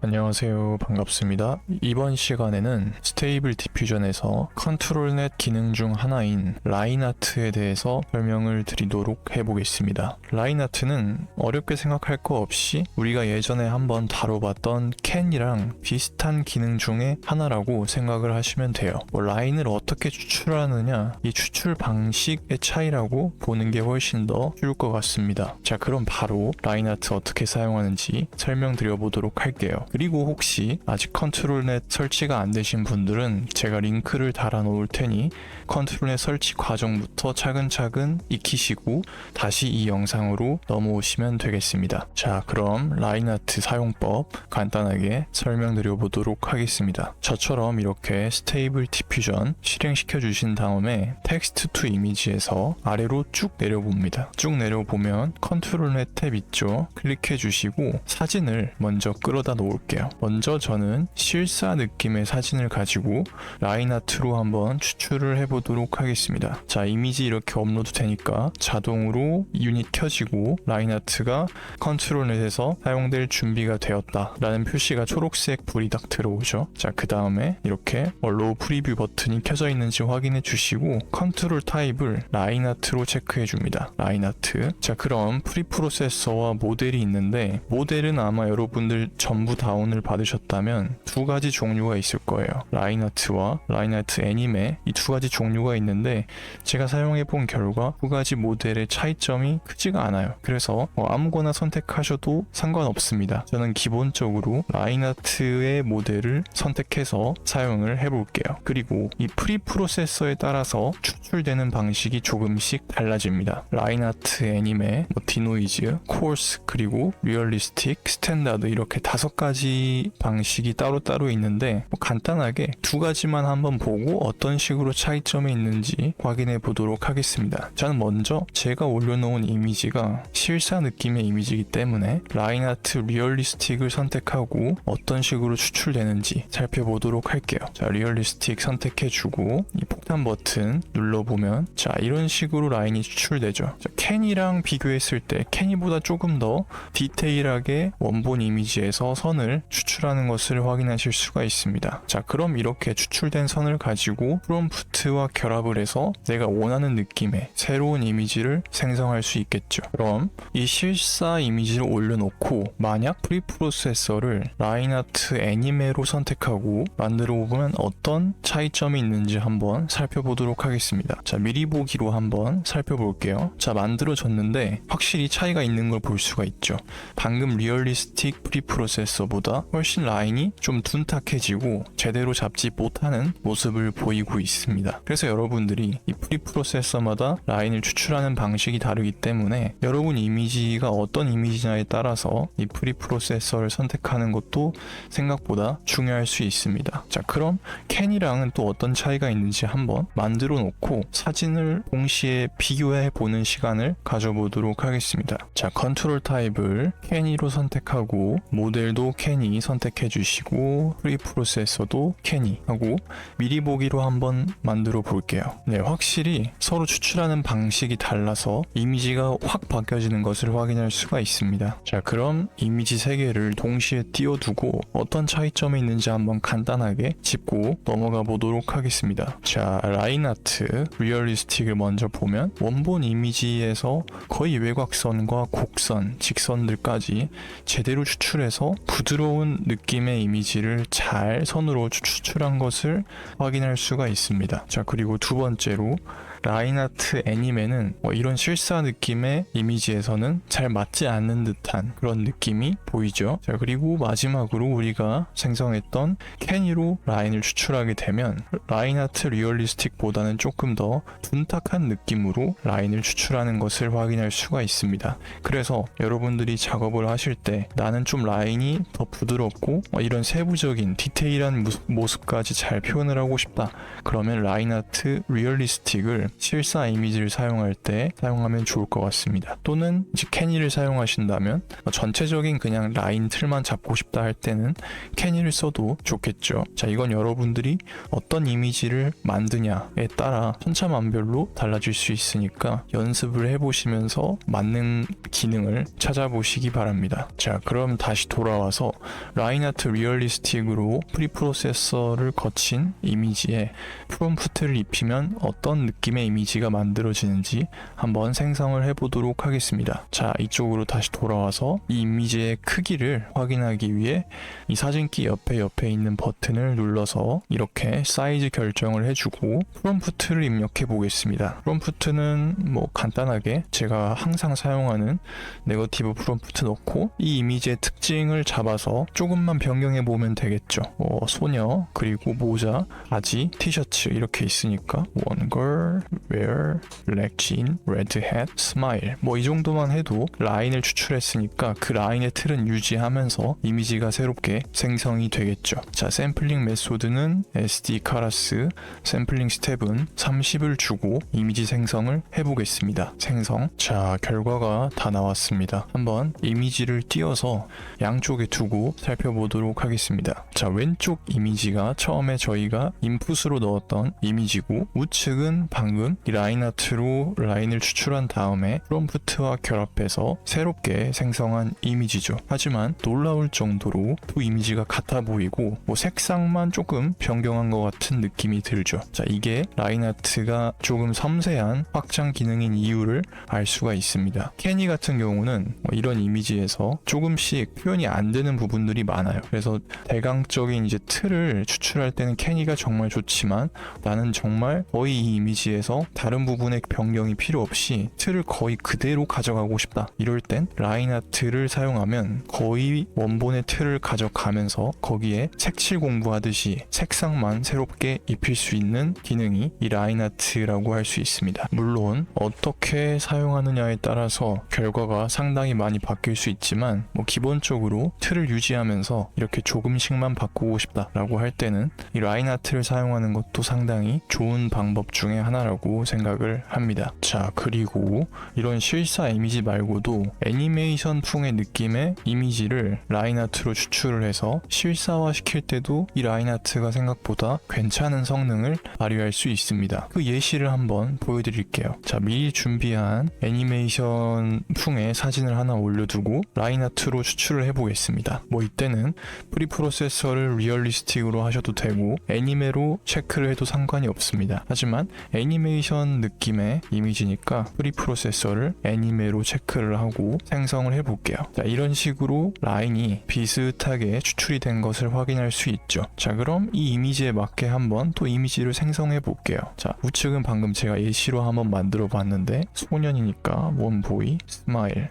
안녕하세요. 반갑습니다. 이번 시간에는 스테이블 디퓨전에서 컨트롤 넷 기능 중 하나인 라인 아트에 대해서 설명을 드리도록 해보겠습니다. 라인 아트는 어렵게 생각할 거 없이 우리가 예전에 한번 다뤄봤던 캔이랑 비슷한 기능 중에 하나라고 생각을 하시면 돼요. 라인을 어떻게 추출하느냐, 이 추출 방식의 차이라고 보는 게 훨씬 더 쉬울 것 같습니다. 자, 그럼 바로 라인 아트 어떻게 사용하는지 설명드려 보도록 할게요. 그리고 혹시 아직 컨트롤 넷 설치가 안 되신 분들은 제가 링크를 달아 놓을 테니 컨트롤 넷 설치 과정부터 차근차근 익히시고 다시 이 영상으로 넘어오시면 되겠습니다. 자, 그럼 라인 아트 사용법 간단하게 설명드려 보도록 하겠습니다. 저처럼 이렇게 스테이블 디퓨전 실행시켜 주신 다음에 텍스트 투 이미지에서 아래로 쭉 내려봅니다. 쭉 내려보면 컨트롤 넷 탭 있죠? 클릭해 주시고 사진을 먼저 끌어다 놓을게요. 먼저 저는 실사 느낌의 사진을 가지고 라인 아트로 한번 추출을 해보도록 하겠습니다. 자, 이미지 이렇게 업로드 되니까 자동으로 유닛 켜지고 라인 아트가 컨트롤 넷에서 사용될 준비가 되었다 라는 표시가 초록색 불이 딱 들어오죠. 자, 그 다음에 이렇게 로우 프리뷰 버튼이 켜져 있는지 확인해 주시고 컨트롤 타입을 라인 아트로 체크해 줍니다. 라인 아트. 자, 그럼 프리프로세서와 모델이 있는데 모델은 아마 여러분들 전부 다운을 받으셨다면 두 가지 종류가 있을 거예요. 라인 아트와 라인 아트 애니메, 이 두 가지 종류가 있는데 제가 사용해 본 결과 두 가지 모델의 차이점이 크지가 않아요. 그래서 아무거나 선택하셔도 상관없습니다. 저는 기본적으로 라인 아트의 모델을 선택해서 사용을 해볼게요. 그리고 이 프리프로세서에 따라서 추출되는 방식이 조금씩 달라집니다. 라인 아트 애니메, 디노이즈, 코어스, 그리고 리얼리스틱, 스탠다드 이렇게 5가지 방식이 따로따로 있는데 간단하게 두 가지만 한번 보고 어떤 식으로 차이점이 있는지 확인해 보도록 하겠습니다. 저는 먼저 제가 올려놓은 이미지가 실사 느낌의 이미지이기 때문에 라인 아트 리얼리스틱을 선택하고 어떤 식으로 추출되는지 살펴보도록 할게요. 자, 리얼리스틱 선택해주고 이 폭탄 버튼 눌러보면 자, 이런 식으로 라인이 추출되죠. 자, 캔이랑 비교했을 때 캔이보다 조금 더 디테일하게 원본 이미지에서 선을 추출하는 것을 확인하실 수가 있습니다. 자, 그럼 이렇게 추출된 선을 가지고 프롬프트와 결합을 해서 내가 원하는 느낌의 새로운 이미지를 생성할 수 있겠죠. 그럼 이 실사 이미지를 올려놓고 만약 프리프로세서를 라인 아트 애니메로 선택하고 만들어 보면 어떤 차이점이 있는지 한번 살펴보도록 하겠습니다. 자, 미리 보기로 한번 살펴볼게요. 자, 만들어졌는데 확실히 차이가 있는 걸 볼 수가 있죠. 방금 리얼리스틱 프리프로세서보다 훨씬 라인이 좀 둔탁해지고 제대로 잡지 못하는 모습을 보이고 있습니다. 그래서 여러분들이 이 프리프로세서마다 라인을 추출하는 방식이 다르기 때문에 여러분 이미지가 어떤 이미지냐에 따라서 이 프리프로세서를 선택하는 것도 생각보다 중요할 수 있습니다. 자, 그럼 캔이랑은 또 어떤 차이가 있는지 한번 만들어 놓고 사진을 동시에 비교해 보는 시간을 가져보도록 하겠습니다. 자, 컨트롤 타입을 캔이로 선택하고 모델도 캔이 선택해 주시고 프리프로세서도 캔이 하고 미리 보기로 한번 만들어 볼게요. 네, 확실히 서로 추출하는 방식이 달라서 이미지가 확 바뀌어지는 것을 확인할 수가 있습니다. 자, 그럼 이미지 3개를 동시에 띄워두고 어떤 차이점이 있는지 한번 간단하게 짚고 넘어가 보도록 하겠습니다. 자, 라인 아트 리얼리스틱을 먼저 보면 원본 이미지에서 거의 외곽선과 곡선, 직선들까지 제대로 추출해서 부드러운 느낌의 이미지를 잘 선으로 추출한 것을 확인할 수가 있습니다. 자, 그리고 두 번째로 라인 아트 애니메는 이런 실사 느낌의 이미지에서는 잘 맞지 않는 듯한 그런 느낌이 보이죠. 자, 그리고 마지막으로 우리가 생성했던 캔이로 라인을 추출하게 되면 라인 아트 리얼리스틱보다는 조금 더 둔탁한 느낌으로 라인을 추출하는 것을 확인할 수가 있습니다. 그래서 여러분들이 작업을 하실 때 나는 좀 라인이 더 부드럽고 이런 세부적인 디테일한 모습까지 잘 표현을 하고 싶다. 그러면 라인 아트 리얼리스틱을 이미지를 실사 이미지를 사용할 때 사용하면 좋을 것 같습니다. 또는 이제 캐니를 사용하신다면 전체적인 그냥 라인 틀만 잡고 싶다 할 때는 캐니를 써도 좋겠죠. 자, 이건 여러분들이 어떤 이미지를 만드냐에 따라 천차만별로 달라질 수 있으니까 연습을 해보시면서 맞는 기능을 찾아보시기 바랍니다. 자, 그럼 다시 돌아와서 라인아트 리얼리스틱으로 프리프로세서를 거친 이미지에 프롬프트를 입히면 어떤 느낌의 이미지가 만들어지는지 한번 생성을 해보도록 하겠습니다. 자, 이쪽으로 다시 돌아와서 이 이미지의 크기를 확인하기 위해 이 사진기 옆에 있는 버튼을 눌러서 이렇게 사이즈 결정을 해주고 프롬프트를 입력해 보겠습니다. 프롬프트는 뭐 간단하게 제가 항상 사용하는 네거티브 프롬프트 넣고 이 이미지의 특징을 잡아서 조금만 변경해 보면 되겠죠. 소녀, 그리고 모자, 아지, 티셔츠 이렇게 있으니까 one girl, wear, black jean, red hat, smile 이 정도만 해도 라인을 추출했으니까 그 라인의 틀은 유지하면서 이미지가 새롭게 생성이 되겠죠. 자, 샘플링 메소드는 SD 카라스, 샘플링 스텝은 30을 주고 이미지 생성을 해보겠습니다. 생성. 자, 결과가 다 나왔습니다. 한번 이미지를 띄워서 양쪽에 두고 살펴보도록 하겠습니다. 자, 왼쪽 이미지가 처음에 저희가 인풋으로 넣었던 이미지고 우측은 방금 이 라인아트로 라인을 추출한 다음에 프롬프트와 결합해서 새롭게 생성한 이미지죠. 하지만 놀라울 정도로 두 이미지가 같아 보이고 색상만 조금 변경한 것 같은 느낌이 들죠. 자, 이게 라인아트가 조금 섬세한 확장 기능인 이유를 알 수가 있습니다. 캐니 같은 경우는 이런 이미지에서 조금씩 표현이 안 되는 부분들이 많아요. 그래서 대강적인 이제 틀을 추출할 때는 캐니가 정말 좋지만 나는 정말 거의 이 이미지에서 다른 부분의 변경이 필요 없이 틀을 거의 그대로 가져가고 싶다. 이럴 땐 라인아트를 사용하면 거의 원본의 틀을 가져가면서 거기에 색칠 공부하듯이 색상만 새롭게 입힐 수 있는 기능이 이 라인아트라고 할 수 있습니다. 물론 어떻게 사용하느냐에 따라서 결과가 상당히 많이 바뀔 수 있지만 기본적으로 틀을 유지하면서 이렇게 조금씩만 바꾸고 싶다라고 할 때는 이 라인아트를 사용하는 것도 상당히 좋은 방법 중에 하나라고 생각을 합니다. 자, 그리고 이런 실사 이미지 말고도 애니메이션 풍의 느낌의 이미지를 라인아트로 추출을 해서 실사화 시킬 때도 이 라인아트가 생각보다 괜찮은 성능을 발휘할 수 있습니다. 그 예시를 한번 보여드릴게요. 자, 미리 준비한 애니메이션 풍의 사진을 하나 올려두고 라인아트로 추출을 해보겠습니다. 이때는 프리프로세서를 리얼리스틱으로 하셔도 되고 애니메로 체크를 해도 상관이 없습니다. 하지만 애니메이션 느낌의 이미지니까 프리프로세서를 애니메로 체크를 하고 생성을 해볼게요. 자, 이런 식으로 라인이 비슷하게 추출이 된 것을 확인할 수 있죠. 자, 그럼 이 이미지에 맞게 한번 또 이미지를 생성해 볼게요. 자, 우측은 방금 제가 예시로 한번 만들어 봤는데 소년이니까 one boy, smile,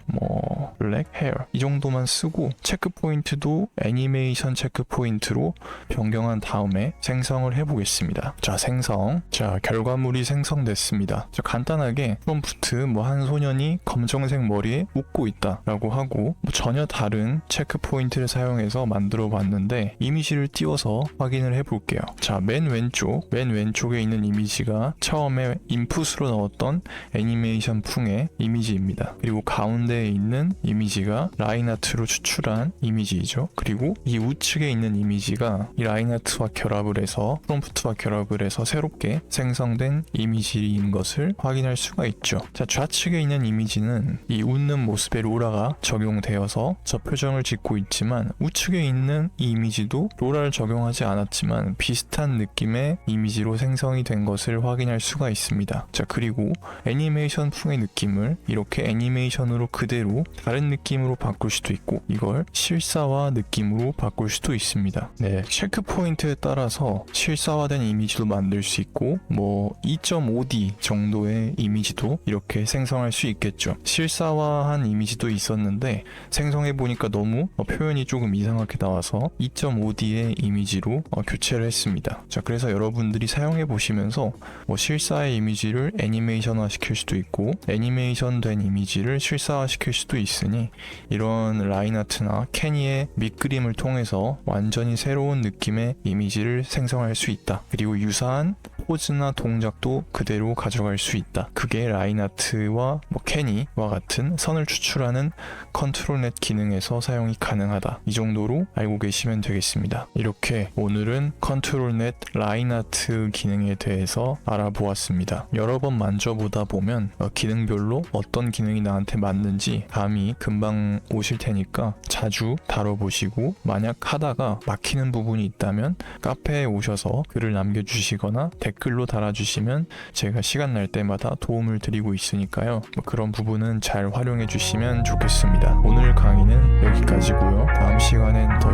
black hair 이 정도만 쓰고 체크 포인트도 애니메이션 체크 포인트로 변경한 다음에 생성을 해보겠습니다. 자, 생성. 자, 결과물이 생성됐습니다. 자, 간단하게 프롬프트 한 소년이 검정색 머리에 웃고 있다 라고 하고 전혀 다른 체크 포인트를 사용해서 만들어 봤는데 이미지를 띄워서 확인을 해볼게요. 자, 맨 왼쪽에 있는 이미지가 처음에 인풋으로 넣었던 애니메이션 풍의 이미지입니다. 그리고 가운데에 있는 이미지가 라인아트로 추출한 이미지이죠. 그리고 이 우측에 있는 이미지가 이 라인아트와 결합을 해서 프롬프트와 결합을 해서 새롭게 생성된 이미지인 것을 확인할 수가 있죠. 자, 좌측에 있는 이미지는 이 웃는 모습의 로라가 적용되어서 저 표정을 짓고 있지만 우측에 있는 이 이미지도 로라를 적용하지 않았지만 비슷한 느낌의 이미지로 생성이 된 것을 확인할 수가 있습니다. 자, 그리고 애니메이션 풍의 느낌을 이렇게 애니메이션으로 그대로 다른 느낌으로 바꿀 수도 있고 이걸 실사화 느낌으로 바꿀 수도 있습니다. 네, 체크 포인트에 따라서 실사화된 이미지도 만들 수 있고 2.5D 정도의 이미지도 이렇게 생성할 수 있겠죠. 실사화한 이미지도 있었는데 생성해보니까 너무 표현이 조금 이상하게 나와서 2.5D의 이미지로 교체를 했습니다. 자, 그래서 여러분들이 사용해보시면서 실사의 이미지를 애니메이션화 시킬 수도 있고 애니메이션 된 이미지를 실사화 시킬 수도 있으니 이런 라인아트나 캐니의 밑그림을 통해서 완전히 새로운 느낌의 이미지를 생성할 수 있다. 그리고 유사한 포즈나 동작도 그대로 가져갈 수 있다. 그게 라인아트와 캐니와 같은 선을 추출하는 컨트롤넷 기능에서 사용이 가능하다. 이 정도로 알고 계시면 되겠습니다. 이렇게 오늘은 컨트롤넷 라인아트 기능에 대해서 알아보았습니다. 여러 번 만져보다 보면 기능별로 어떤 기능이 나한테 맞는지 감이 금방 오실 테니까 자주 다뤄보시고, 만약 하다가 막히는 부분이 있다면 카페에 오셔서 글을 남겨주시거나 댓글로 달아주시면 제가 시간 날 때마다 도움을 드리고 있으니까요. 그런 부분은 잘 활용해 주시면 좋겠습니다. 오늘 강의는 여기까지고요. 다음 시간엔 더